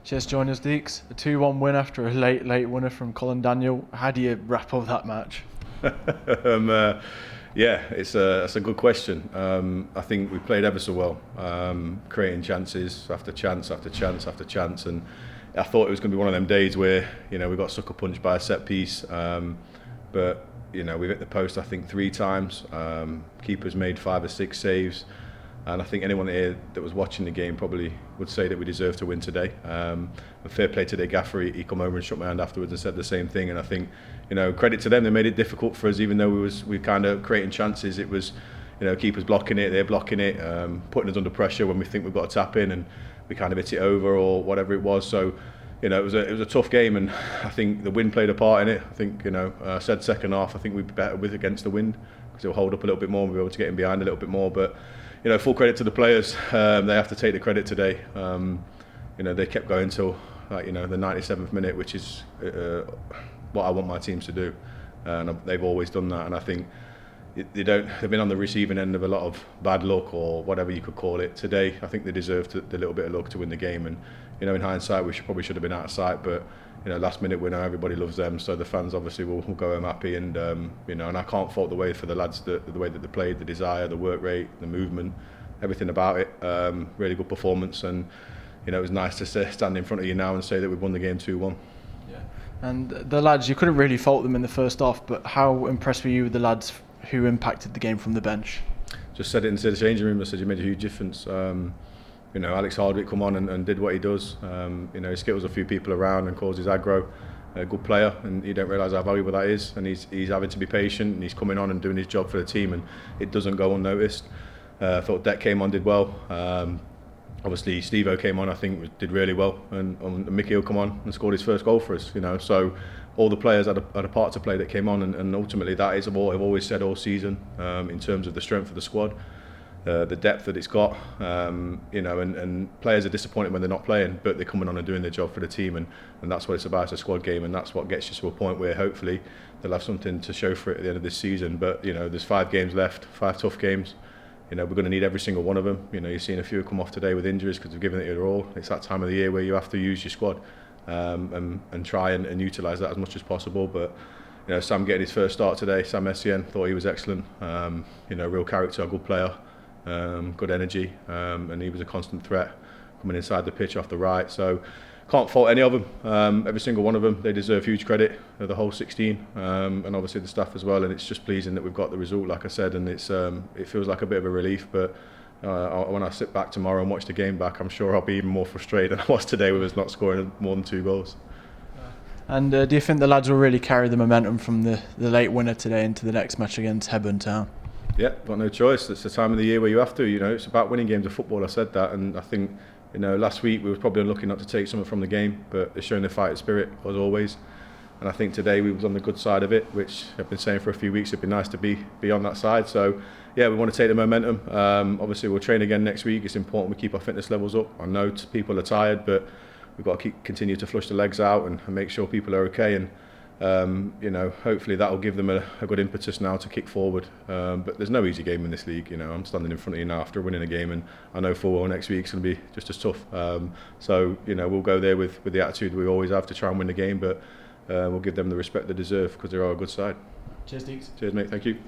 Cheers, join us, Deeks. A 2-1 win after a late winner from Colin Daniel. How do you wrap up that match? Yeah, that's a good question. I think we played ever so well, creating chances after chance after chance after chance, and I thought it was going to be one of them days where we got sucker punched by a set piece, but we hit the post I think 3 times. Keepers made 5 or 6 saves. And I think anyone here that was watching the game probably would say that we deserve to win today. And fair play to their gaffer, he come over and shook my hand afterwards and said the same thing. And I think, credit to them, they made it difficult for us, even though we kind of creating chances. It was, keepers blocking it, they're blocking it, putting us under pressure when we think we've got a tap in, and we kind of hit it over or whatever it was. So, it was a tough game, and I think the wind played a part in it. I think, I said second half, I think we'd be better with against the wind because it'll hold up a little bit more and we'll be able to get in behind a little bit more. But full credit to the players. They have to take the credit today. They kept going till the 97th minute, which is what I want my teams to do, and they've always done that. And I think they've been on the receiving end of a lot of bad luck or whatever you could call it. Today, I think they deserved the little bit of luck to win the game. And in hindsight, we probably should have been out of sight, but last minute winner, everybody loves them, so the fans obviously will go home happy. And and I can't fault the way for the lads, the way that they played, the desire, the work rate, the movement, everything about it. Really good performance, and it was nice to stand in front of you now and say that we've won the game 2-1. Yeah. And the lads, you couldn't really fault them in the first half, but how impressed were you with the lads who impacted the game from the bench? Just said it into the changing room. I said you made a huge difference. Alex Hardwick come on and did what he does. He skittles a few people around and causes aggro. A good player, and you don't realise how valuable that is. And he's having to be patient, and he's coming on and doing his job for the team, and it doesn't go unnoticed. I thought Deck came on, did well. Obviously Steve-O came on, I think did really well, and Mickey will come on and scored his first goal for us. So all the players had a part to play that came on, and ultimately that is what I've always said all season, in terms of the strength of the squad. The depth that it's got, and players are disappointed when they're not playing, but they're coming on and doing their job for the team, and that's what it's about. It's a squad game, and that's what gets you to a point where hopefully they'll have something to show for it at the end of this season. But there's 5 games left, 5 tough games. We're going to need every single one of them. You've seen a few come off today with injuries because they've given it their all. It's that time of the year where you have to use your squad, and try and utilise that as much as possible. But Sam getting his first start today, Sam Essien, thought he was excellent. Real character, a good player. Good energy, and he was a constant threat coming inside the pitch off the right. So can't fault any of them. Every single one of them, they deserve huge credit, the whole 16, and obviously the staff as well. And it's just pleasing that we've got the result, like I said, and it feels like a bit of a relief. But when I sit back tomorrow and watch the game back, I'm sure I'll be even more frustrated than I was today with us not scoring more than 2 goals. And do you think the lads will really carry the momentum from the late winner today into the next match against Hebburn Town? Yeah, got no choice. It's the time of the year where you have to. It's about winning games of football. I said that, and I think last week we were probably unlucky not to take something from the game, but they're showing the fighting spirit as always. And I think today we was on the good side of it, which I've been saying for a few weeks. It'd be nice to be on that side. So yeah, we want to take the momentum. Obviously we'll train again next week. It's important we keep our fitness levels up. I know people are tired, but we've got to continue to flush the legs out and make sure people are okay. And hopefully that will give them a good impetus now to kick forward. But there's no easy game in this league. I'm standing in front of you now after winning a game, and I know full well next week's going to be just as tough. So we'll go there with the attitude we always have to try and win the game, but we'll give them the respect they deserve because they are a good side. Cheers, Deeks. Cheers, mate. Thank you.